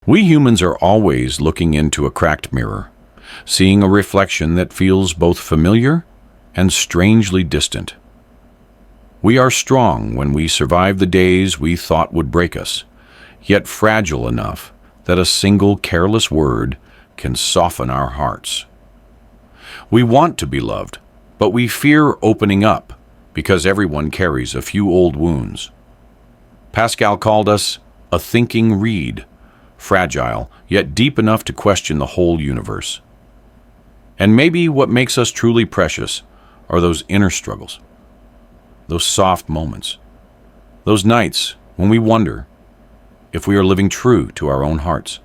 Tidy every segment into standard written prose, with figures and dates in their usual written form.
We humans are always looking into a cracked mirror, seeing a reflection that feels both familiar and strangely distant. We are strong when we survive the days we thought would break us, yet fragile enough that a single careless word can soften our hearts. We want to be loved, but we fear opening up because everyone carries a few old wounds. Pascal called us a thinking reed, fragile, yet deep enough to question the whole universe. And maybe what makes us truly precious are those inner struggles, those soft moments, those nights when we wonder if we are living true to our own hearts.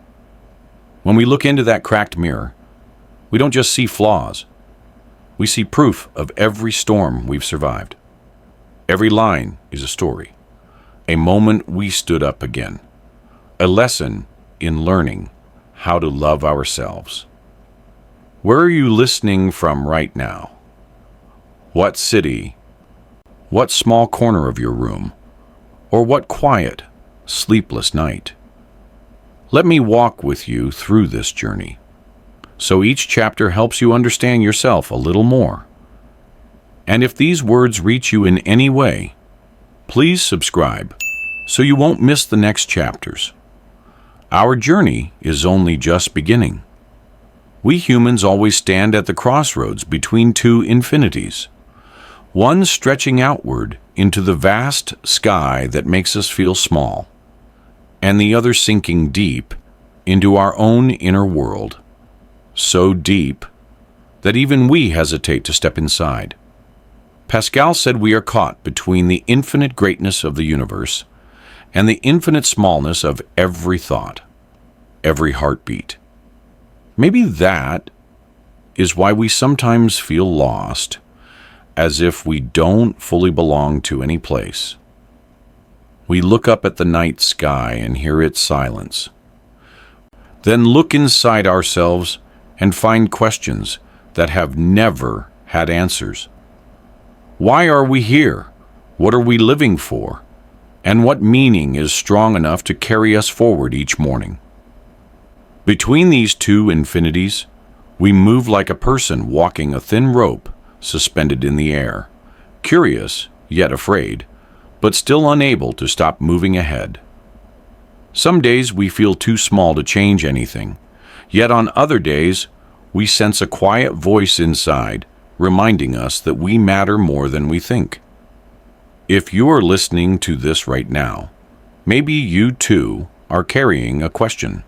When we look into that cracked mirror, we don't just see flaws. We see proof of every storm we've survived. Every line is a story, a moment we stood up again, a lesson in learning how to love ourselves. Where are you listening from right now? What city? What small corner of your room? Or what quiet, sleepless night? Let me walk with you through this journey, so each chapter helps you understand yourself a little more. And if these words reach you in any way, please subscribe so you won't miss the next chapters. Our journey is only just beginning. We humans always stand at the crossroads between two infinities, one stretching outward into the vast sky that makes us feel small, and the other sinking deep into our own inner world, so deep that even we hesitate to step inside. Pascal said we are caught between the infinite greatness of the universe and the infinite smallness of every thought, every heartbeat. Maybe that is why we sometimes feel lost, as if we don't fully belong to any place. We look up at the night sky and hear its silence, then look inside ourselves and find questions that have never had answers. Why are we here? What are we living for? And what meaning is strong enough to carry us forward each morning? Between these two infinities, we move like a person walking a thin rope suspended in the air, curious yet afraid, but still unable to stop moving ahead. Some days we feel too small to change anything, yet on other days we sense a quiet voice inside reminding us that we matter more than we think. If you are listening to this right now, maybe you too are carrying a question,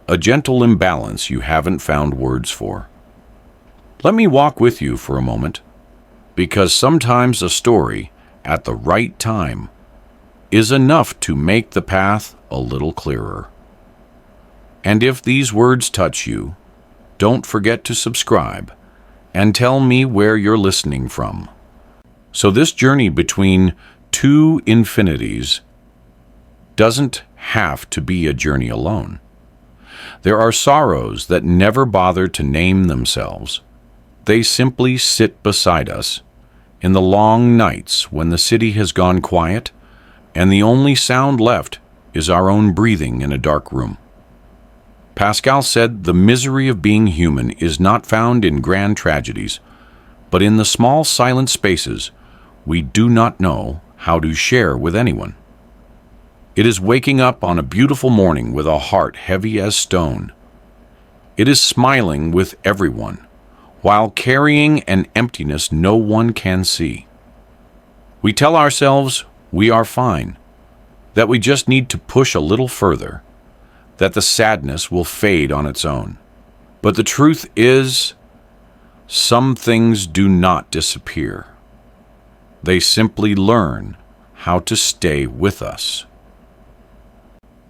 a gentle imbalance you haven't found words for. Let me walk with you for a moment, because sometimes a story at the right time is enough to make the path a little clearer. And if these words touch you, don't forget to subscribe and tell me where you're listening from. So this journey between two infinities doesn't have to be a journey alone. There are sorrows that never bother to name themselves. They simply sit beside us in the long nights when the city has gone quiet and the only sound left is our own breathing in a dark room. Pascal said the misery of being human is not found in grand tragedies, but in the small silent spaces we do not know how to share with anyone. It is waking up on a beautiful morning with a heart heavy as stone. It is smiling with everyone, while carrying an emptiness no one can see. We tell ourselves we are fine, that we just need to push a little further, that the sadness will fade on its own. But the truth is, some things do not disappear. They simply learn how to stay with us.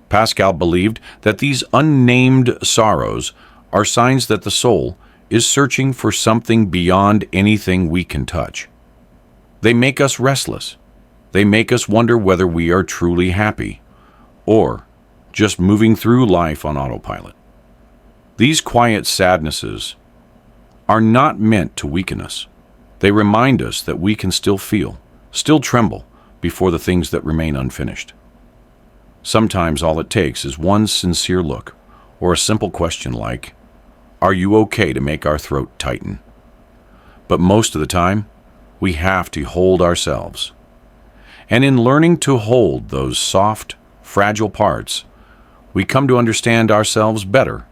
Pascal believed that these unnamed sorrows are signs that the soul is searching for something beyond anything we can touch. They make us restless. They make us wonder whether we are truly happy or just moving through life on autopilot. These quiet sadnesses are not meant to weaken us. They remind us that we can still feel, still tremble before the things that remain unfinished. Sometimes all it takes is one sincere look, or a simple question like, "Are you okay to make our throat tighten?" But most of the time, we have to hold ourselves. And in learning to hold those soft, fragile parts, we come to understand ourselves better,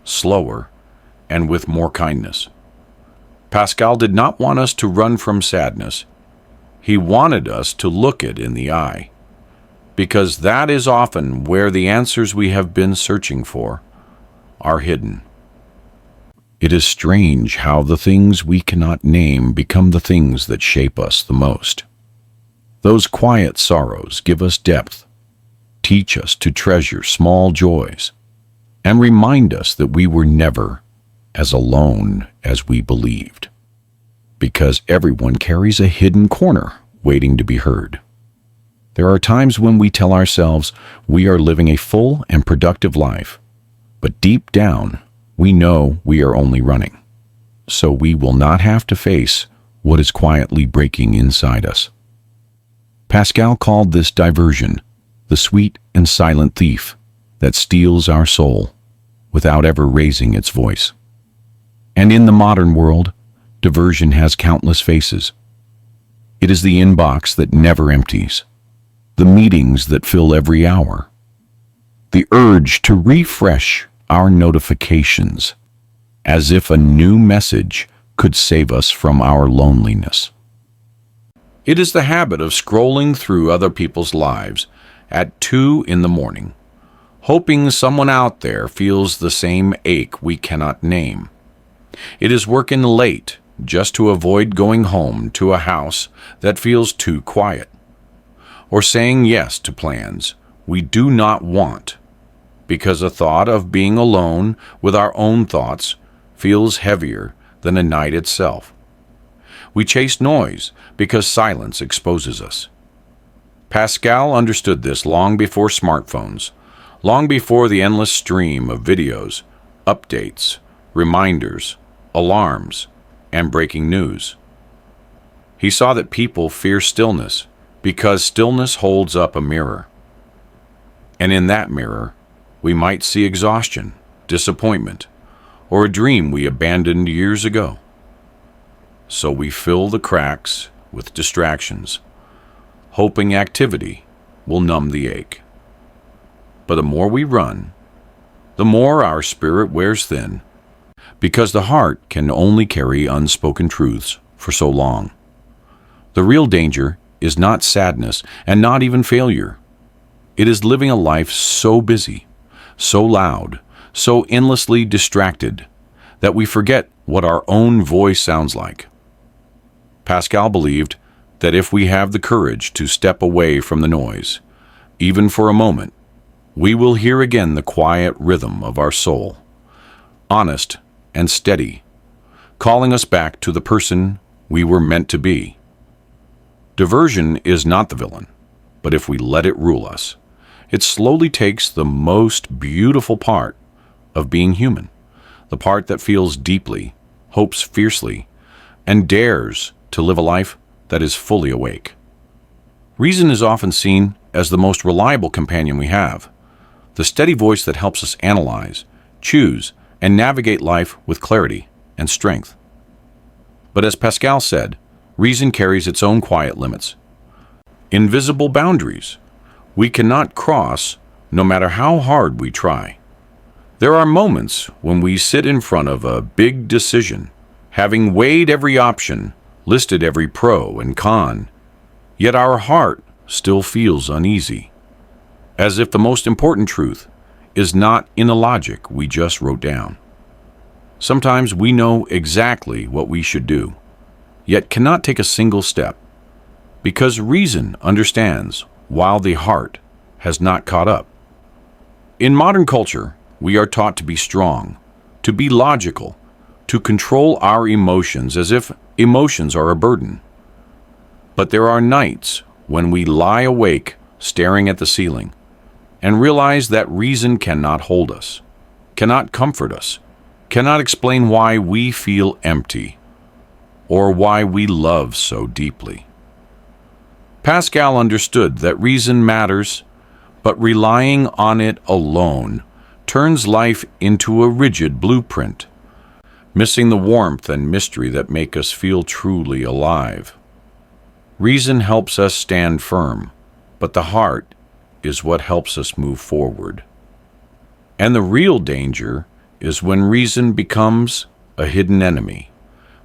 slower, and with more kindness. Pascal did not want us to run from sadness. He wanted us to look it in the eye, because that is often where the answers we have been searching for are hidden. It is strange how the things we cannot name become the things that shape us the most. Those quiet sorrows give us depth, teach us to treasure small joys, and remind us that we were never as alone as we believed. Because everyone carries a hidden corner waiting to be heard. There are times when we tell ourselves we are living a full and productive life, but deep down, we know we are only running. So we will not have to face what is quietly breaking inside us. Pascal called this diversion the sweet and silent thief that steals our soul without ever raising its voice. And in the modern world, diversion has countless faces. It is the inbox that never empties, the meetings that fill every hour, the urge to refresh our notifications as if a new message could save us from our loneliness. It is the habit of scrolling through other people's lives at 2 in the morning, hoping someone out there feels the same ache we cannot name. It is working late just to avoid going home to a house that feels too quiet, or saying yes to plans we do not want because the thought of being alone with our own thoughts feels heavier than a night itself. We chase noise because silence exposes us. Pascal understood this long before smartphones, long before the endless stream of videos, updates, reminders, alarms, and breaking news. He saw that people fear stillness because stillness holds up a mirror. And in that mirror, we might see exhaustion, disappointment, or a dream we abandoned years ago. So we fill the cracks with distractions, hoping activity will numb the ache. But the more we run, the more our spirit wears thin, because the heart can only carry unspoken truths for so long. The real danger is not sadness and not even failure. It is living a life so busy, so loud, so endlessly distracted that we forget what our own voice sounds like. Pascal believed that if we have the courage to step away from the noise, even for a moment, we will hear again the quiet rhythm of our soul, honest and steady, calling us back to the person we were meant to be. Diversion is not the villain, but if we let it rule us, it slowly takes the most beautiful part of being human, the part that feels deeply, hopes fiercely, and dares to live a life that is fully awake. Reason is often seen as the most reliable companion we have, the steady voice that helps us analyze, choose, and navigate life with clarity and strength. But as Pascal said, reason carries its own quiet limits, invisible boundaries we cannot cross no matter how hard we try. There are moments when we sit in front of a big decision, having weighed every option, listed every pro and con, yet our heart still feels uneasy, as if the most important truth is not in the logic we just wrote down. Sometimes we know exactly what we should do, yet cannot take a single step, because reason understands while the heart has not caught up. In modern culture, we are taught to be strong, to be logical, to control our emotions as if emotions are a burden. But there are nights when we lie awake staring at the ceiling and realize that reason cannot hold us, cannot comfort us, cannot explain why we feel empty or why we love so deeply. Pascal understood that reason matters, but relying on it alone turns life into a rigid blueprint, missing the warmth and mystery that make us feel truly alive. Reason helps us stand firm, but the heart is what helps us move forward. And the real danger is when reason becomes a hidden enemy,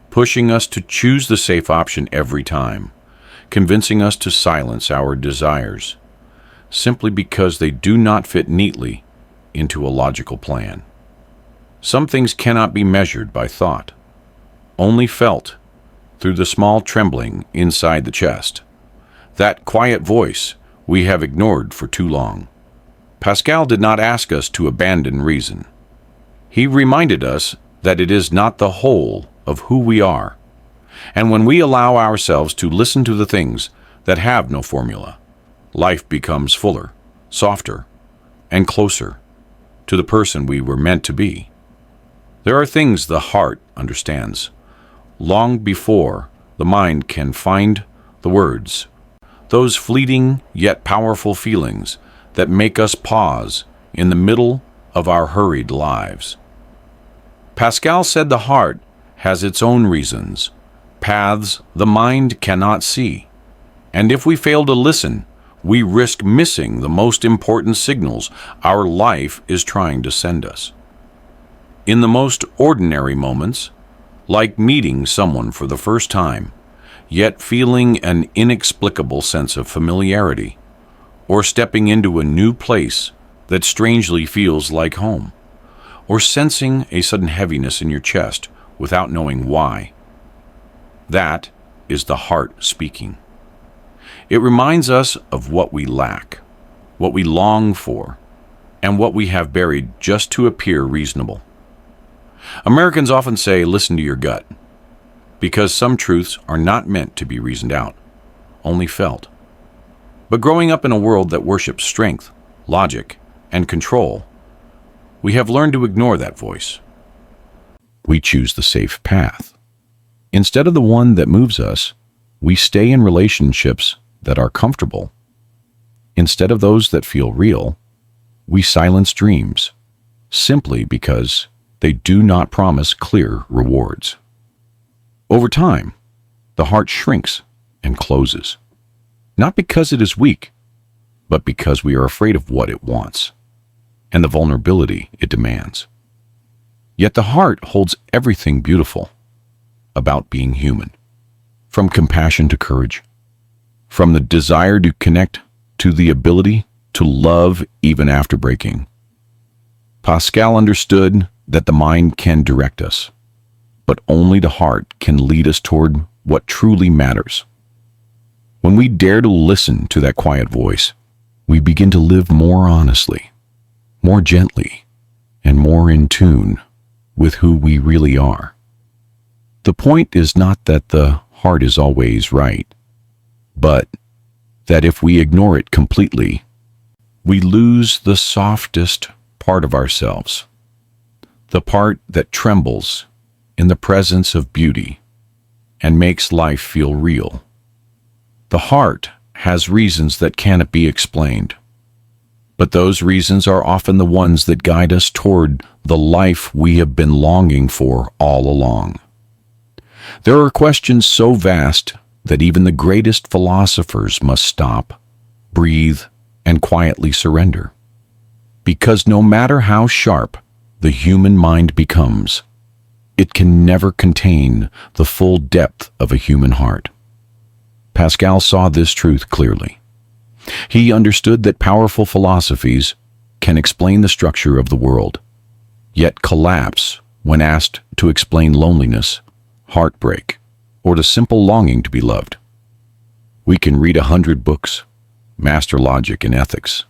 pushing us to choose the safe option every time, convincing us to silence our desires, simply because they do not fit neatly into a logical plan. Some things cannot be measured by thought, only felt through the small trembling inside the chest, that quiet voice we have ignored for too long. Pascal did not ask us to abandon reason. He reminded us that it is not the whole of who we are, and when we allow ourselves to listen to the things that have no formula, life becomes fuller, softer, and closer to the person we were meant to be. There are things the heart understands long before the mind can find the words, those fleeting yet powerful feelings that make us pause in the middle of our hurried lives. Pascal said the heart has its own reasons, paths the mind cannot see, and if we fail to listen, we risk missing the most important signals our life is trying to send us. In the most ordinary moments, like meeting someone for the first time, yet feeling an inexplicable sense of familiarity, or stepping into a new place that strangely feels like home, or sensing a sudden heaviness in your chest without knowing why. That is the heart speaking. It reminds us of what we lack, what we long for, and what we have buried just to appear reasonable. Americans often say, listen to your gut, because some truths are not meant to be reasoned out, only felt. But growing up in a world that worships strength, logic, and control, we have learned to ignore that voice. We choose the safe path. Instead of the one that moves us, we stay in relationships that are comfortable. Instead of those that feel real, we silence dreams, simply because they do not promise clear rewards. Over time, the heart shrinks and closes, not because it is weak, but because we are afraid of what it wants and the vulnerability it demands. Yet the heart holds everything beautiful about being human, from compassion to courage, from the desire to connect to the ability to love even after breaking. Pascal understood that the mind can direct us, but only the heart can lead us toward what truly matters. When we dare to listen to that quiet voice, we begin to live more honestly, more gently, and more in tune with who we really are. The point is not that the heart is always right, but that if we ignore it completely, we lose the softest part of ourselves, the part that trembles in the presence of beauty and makes life feel real. The heart has reasons that cannot be explained, but those reasons are often the ones that guide us toward the life we have been longing for all along. There are questions so vast that even the greatest philosophers must stop, breathe, and quietly surrender. Because no matter how sharp the human mind becomes, it can never contain the full depth of a human heart. Pascal saw this truth clearly. He understood that powerful philosophies can explain the structure of the world, yet collapse when asked to explain loneliness, heartbreak, or the simple longing to be loved. We can read 100 books, master logic and ethics,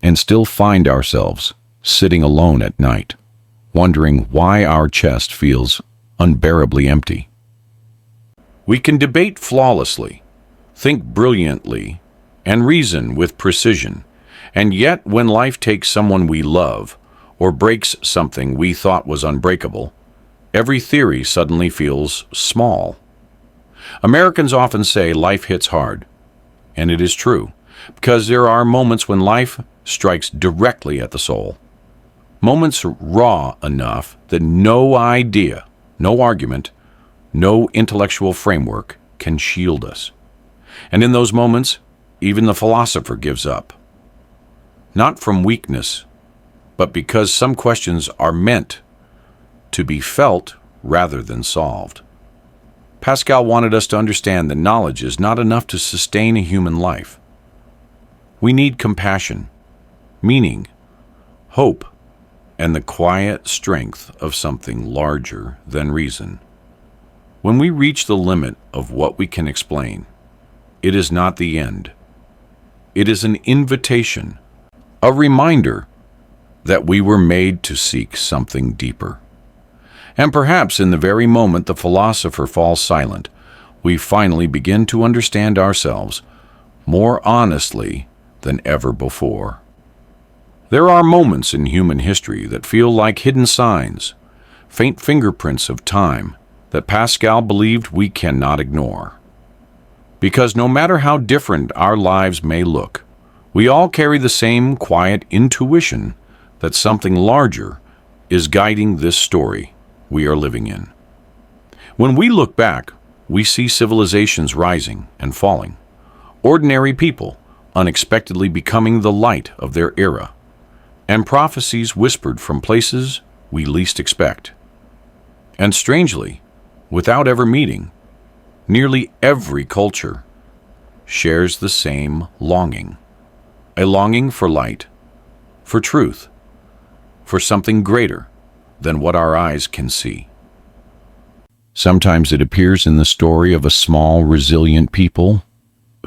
and still find ourselves sitting alone at night, wondering why our chest feels unbearably empty. We can debate flawlessly, think brilliantly, and reason with precision, and yet when life takes someone we love or breaks something we thought was unbreakable, every theory suddenly feels small. Americans often say life hits hard, and it is true, because there are moments when life strikes directly at the soul. moments raw enough that no idea, no argument, no intellectual framework can shield us. And in those moments, even the philosopher gives up. Not from weakness, but because some questions are meant to be felt rather than solved. Pascal wanted us to understand that knowledge is not enough to sustain a human life. We need compassion, meaning, hope, and the quiet strength of something larger than reason. When we reach the limit of what we can explain, it is not the end. It is an invitation, a reminder that we were made to seek something deeper. And perhaps in the very moment the philosopher falls silent, we finally begin to understand ourselves more honestly than ever before. There are moments in human history that feel like hidden signs, faint fingerprints of time that Pascal believed we cannot ignore. Because no matter how different our lives may look, we all carry the same quiet intuition that something larger is guiding this story we are living in. When we look back, we see civilizations rising and falling, ordinary people unexpectedly becoming the light of their era, and prophecies whispered from places we least expect. And strangely, without ever meeting, nearly every culture shares the same longing, a longing for light, for truth, for something greater than what our eyes can see. Sometimes it appears in the story of a small, resilient people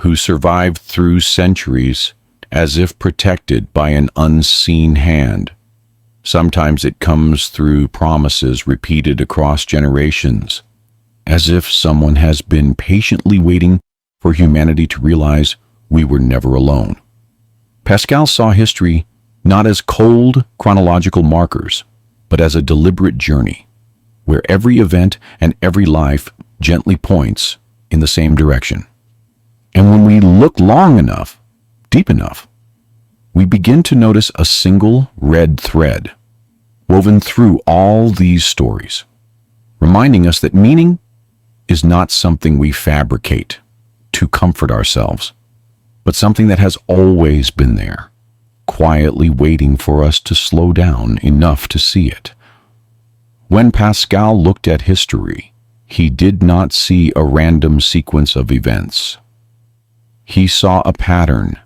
who survived through centuries as if protected by an unseen hand. Sometimes it comes through promises repeated across generations, as if someone has been patiently waiting for humanity to realize we were never alone. Pascal saw history not as cold chronological markers, but as a deliberate journey, where every event and every life gently points in the same direction. And when we look long enough, deep enough, we begin to notice a single red thread woven through all these stories, reminding us that meaning is not something we fabricate to comfort ourselves, but something that has always been there, quietly waiting for us to slow down enough to see it. When Pascal looked at history, he did not see a random sequence of events. He saw a pattern,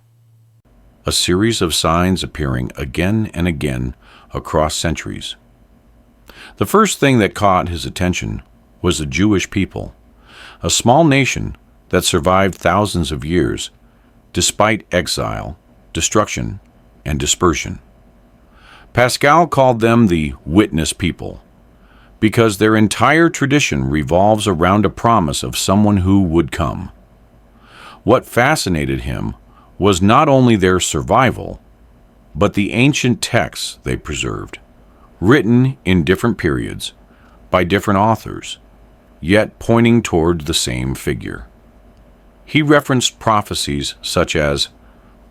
a series of signs appearing again and again across centuries. The first thing that caught his attention was the Jewish people, a small nation that survived thousands of years despite exile, destruction, and dispersion. Pascal called them the witness people because their entire tradition revolves around a promise of someone who would come. What fascinated him was not only their survival, but the ancient texts they preserved, written in different periods by different authors, yet pointing toward the same figure. He referenced prophecies such as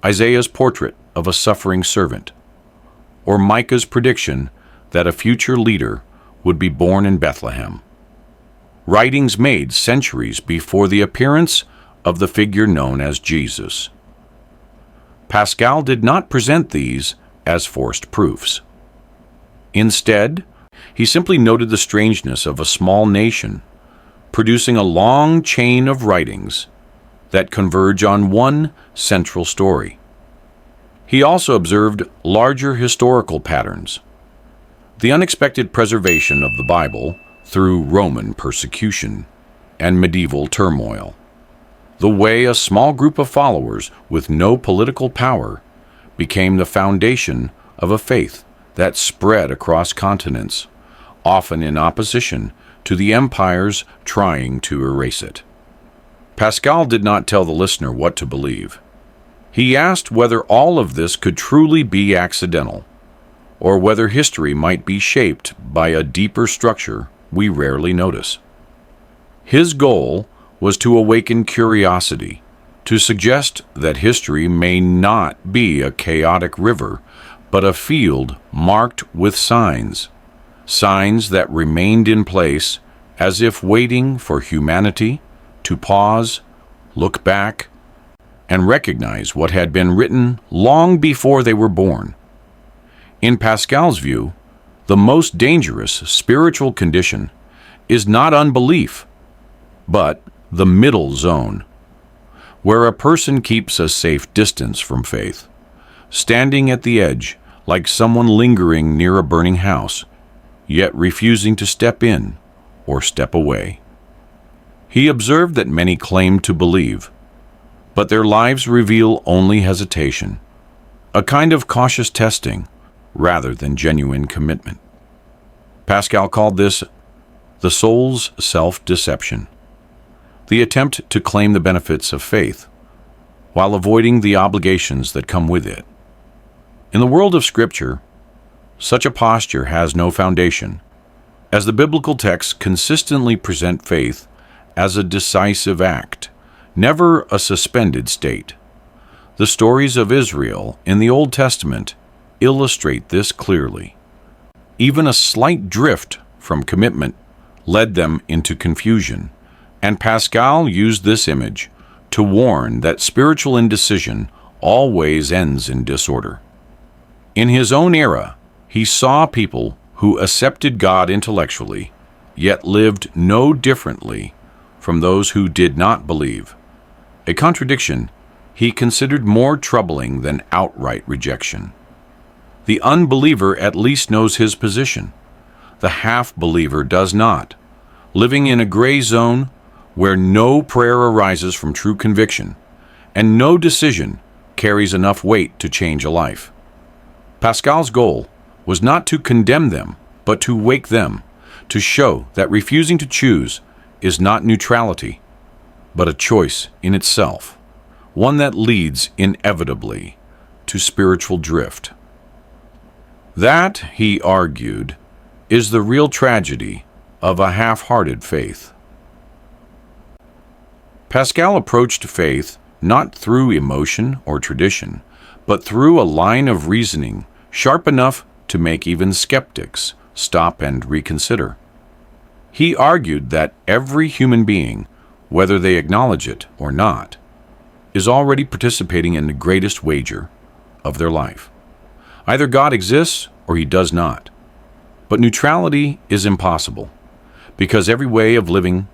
Isaiah's portrait of a suffering servant, or Micah's prediction that a future leader would be born in Bethlehem. Writings made centuries before the appearance of the figure known as Jesus. Pascal did not present these as forced proofs. Instead, he simply noted the strangeness of a small nation producing a long chain of writings that converge on one central story. He also observed larger historical patterns. The unexpected preservation of the Bible through Roman persecution and medieval turmoil. The way a small group of followers with no political power became the foundation of a faith that spread across continents, often in opposition to the empires trying to erase it. Pascal did not tell the listener what to believe. He asked whether all of this could truly be accidental, or whether history might be shaped by a deeper structure we rarely notice. His goal was to awaken curiosity, to suggest that history may not be a chaotic river, but a field marked with signs, signs that remained in place as if waiting for humanity to pause, look back, and recognize what had been written long before they were born. In Pascal's view, the most dangerous spiritual condition is not unbelief, but the middle zone, where a person keeps a safe distance from faith, standing at the edge like someone lingering near a burning house, yet refusing to step in or step away. He observed that many claim to believe, but their lives reveal only hesitation, a kind of cautious testing rather than genuine commitment. Pascal called this the soul's self-deception, the attempt to claim the benefits of faith while avoiding the obligations that come with it. In the world of Scripture, such a posture has no foundation, as the biblical texts consistently present faith as a decisive act, never a suspended state. The stories of Israel in the Old Testament illustrate this clearly. Even a slight drift from commitment led them into confusion, and Pascal used this image to warn that spiritual indecision always ends in disorder. In his own era, he saw people who accepted God intellectually, yet lived no differently from those who did not believe, a contradiction he considered more troubling than outright rejection. The unbeliever at least knows his position. The half-believer does not, living in a gray zone where no prayer arises from true conviction, and no decision carries enough weight to change a life. Pascal's goal was not to condemn them, but to wake them, to show that refusing to choose is not neutrality, but a choice in itself, one that leads inevitably to spiritual drift. That, he argued, is the real tragedy of a half-hearted faith. Pascal approached faith not through emotion or tradition, but through a line of reasoning sharp enough to make even skeptics stop and reconsider. He argued that every human being, whether they acknowledge it or not, is already participating in the greatest wager of their life. Either God exists or he does not. But neutrality is impossible, because every way of living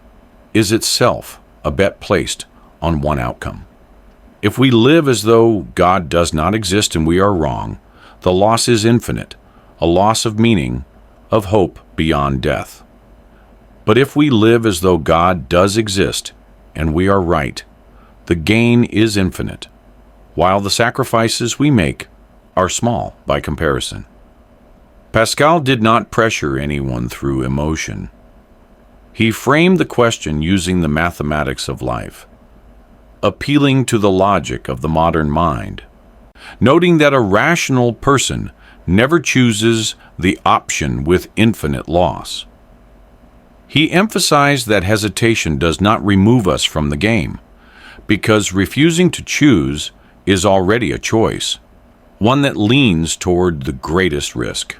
is itself a bet placed on one outcome. If we live as though God does not exist and we are wrong, the loss is infinite, a loss of meaning, of hope beyond death. But if we live as though God does exist and we are right, the gain is infinite, while the sacrifices we make are small by comparison. Pascal did not pressure anyone through emotion. He framed the question using the mathematics of life, appealing to the logic of the modern mind, noting that a rational person never chooses the option with infinite loss. He emphasized that hesitation does not remove us from the game, because refusing to choose is already a choice, one that leans toward the greatest risk.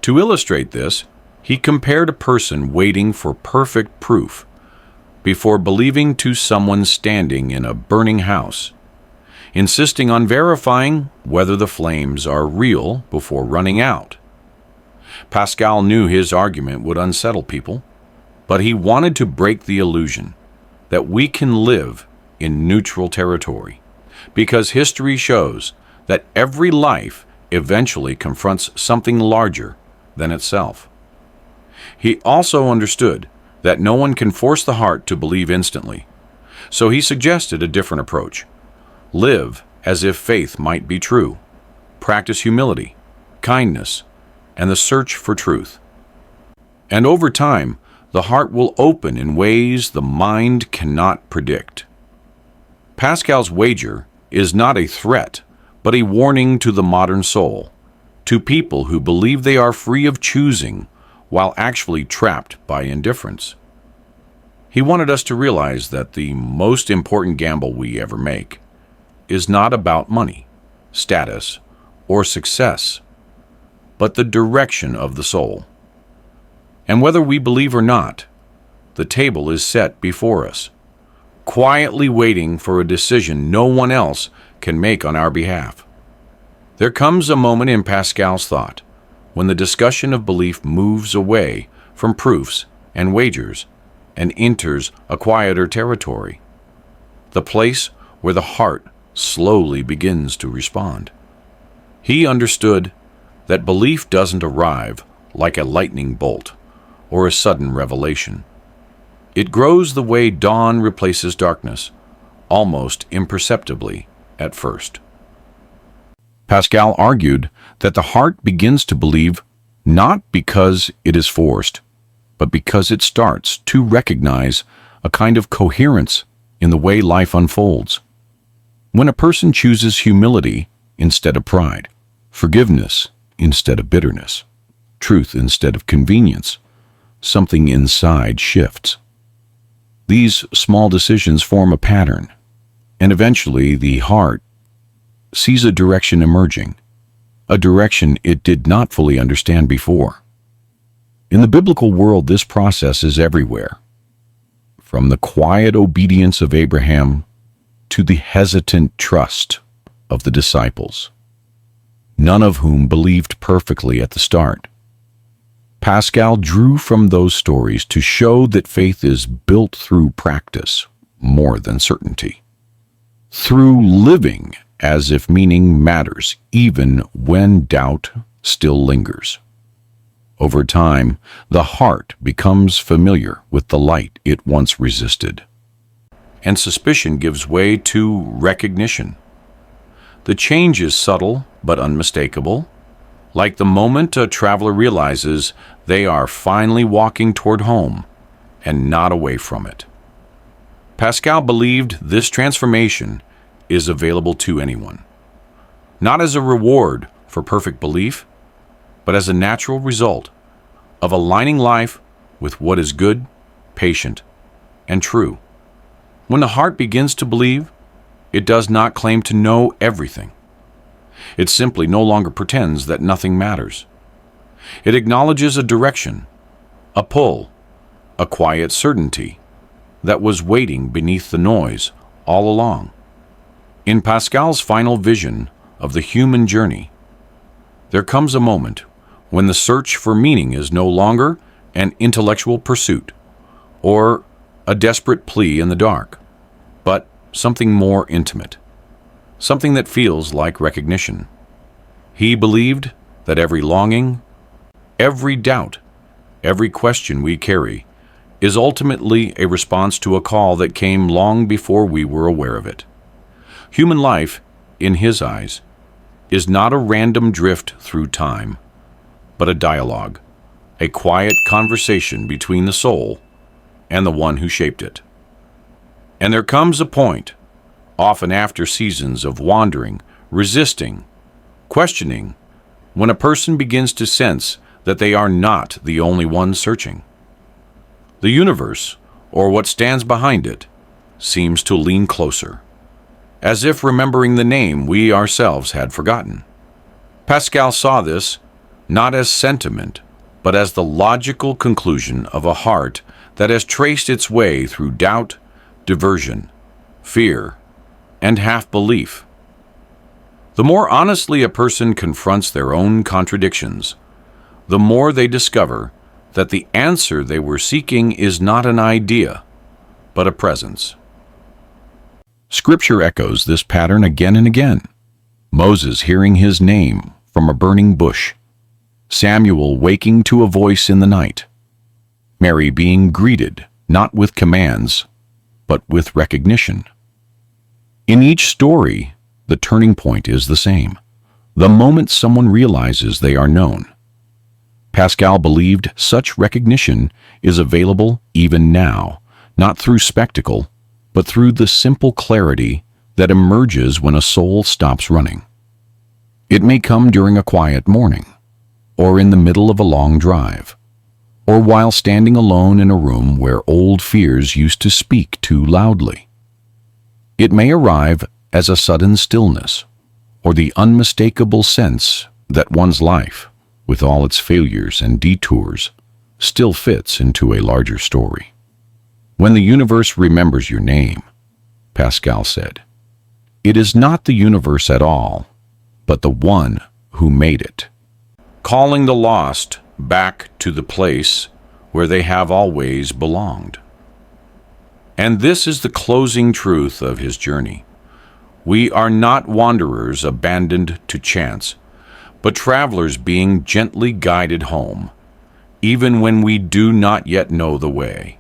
To illustrate this, he compared a person waiting for perfect proof before believing to someone standing in a burning house, insisting on verifying whether the flames are real before running out. Pascal knew his argument would unsettle people, but he wanted to break the illusion that we can live in neutral territory, because history shows that every life eventually confronts something larger than itself. He also understood that no one can force the heart to believe instantly, so he suggested a different approach. Live as if faith might be true. Practice humility, kindness, and the search for truth. And over time, the heart will open in ways the mind cannot predict. Pascal's wager is not a threat, but a warning to the modern soul, to people who believe they are free of choosing while actually trapped by indifference. He wanted us to realize that the most important gamble we ever make is not about money, status, or success, but the direction of the soul. And whether we believe or not, the table is set before us, quietly waiting for a decision no one else can make on our behalf. There comes a moment in Pascal's thought when the discussion of belief moves away from proofs and wagers and enters a quieter territory, the place where the heart slowly begins to respond. He understood that belief doesn't arrive like a lightning bolt or a sudden revelation. It grows the way dawn replaces darkness, almost imperceptibly at first. Pascal argued that the heart begins to believe not because it is forced, but because it starts to recognize a kind of coherence in the way life unfolds. When a person chooses humility instead of pride, forgiveness instead of bitterness, truth instead of convenience, something inside shifts. These small decisions form a pattern, and eventually the heart sees a direction emerging, a direction it did not fully understand before. In the biblical world, this process is everywhere, from the quiet obedience of Abraham to the hesitant trust of the disciples, none of whom believed perfectly at the start. Pascal drew from those stories to show that faith is built through practice more than certainty, through living as if meaning matters even when doubt still lingers. Over time, the heart becomes familiar with the light it once resisted, and suspicion gives way to recognition. The change is subtle but unmistakable, like the moment a traveler realizes they are finally walking toward home and not away from it. Pascal believed this transformation is available to anyone, not as a reward for perfect belief, but as a natural result of aligning life with what is good, patient, and true. When the heart begins to believe, it does not claim to know everything. It simply no longer pretends that nothing matters. It acknowledges a direction, a pull, a quiet certainty that was waiting beneath the noise all along. In Pascal's final vision of the human journey, there comes a moment when the search for meaning is no longer an intellectual pursuit or a desperate plea in the dark, but something more intimate, something that feels like recognition. He believed that every longing, every doubt, every question we carry is ultimately a response to a call that came long before we were aware of it. Human life, in his eyes, is not a random drift through time, but a dialogue, a quiet conversation between the soul and the one who shaped it. And there comes a point, often after seasons of wandering, resisting, questioning, when a person begins to sense that they are not the only one searching. The universe, or what stands behind it, seems to lean closer, as if remembering the name we ourselves had forgotten. Pascal saw this not as sentiment, but as the logical conclusion of a heart that has traced its way through doubt, diversion, fear, and half-belief. The more honestly a person confronts their own contradictions, the more they discover that the answer they were seeking is not an idea, but a presence. Scripture echoes this pattern again and again. Moses hearing his name from a burning bush, Samuel waking to a voice in the night, Mary being greeted not with commands, but with recognition. In each story, the turning point is the same, the moment someone realizes they are known. Pascal believed such recognition is available even now, not through spectacle, but through the simple clarity that emerges when a soul stops running. It may come during a quiet morning, or in the middle of a long drive, or while standing alone in a room where old fears used to speak too loudly. It may arrive as a sudden stillness, or the unmistakable sense that one's life, with all its failures and detours, still fits into a larger story. When the universe remembers your name, Pascal said, it is not the universe at all, but the one who made it, calling the lost back to the place where they have always belonged. And this is the closing truth of his journey. We are not wanderers abandoned to chance, but travelers being gently guided home, even when we do not yet know the way.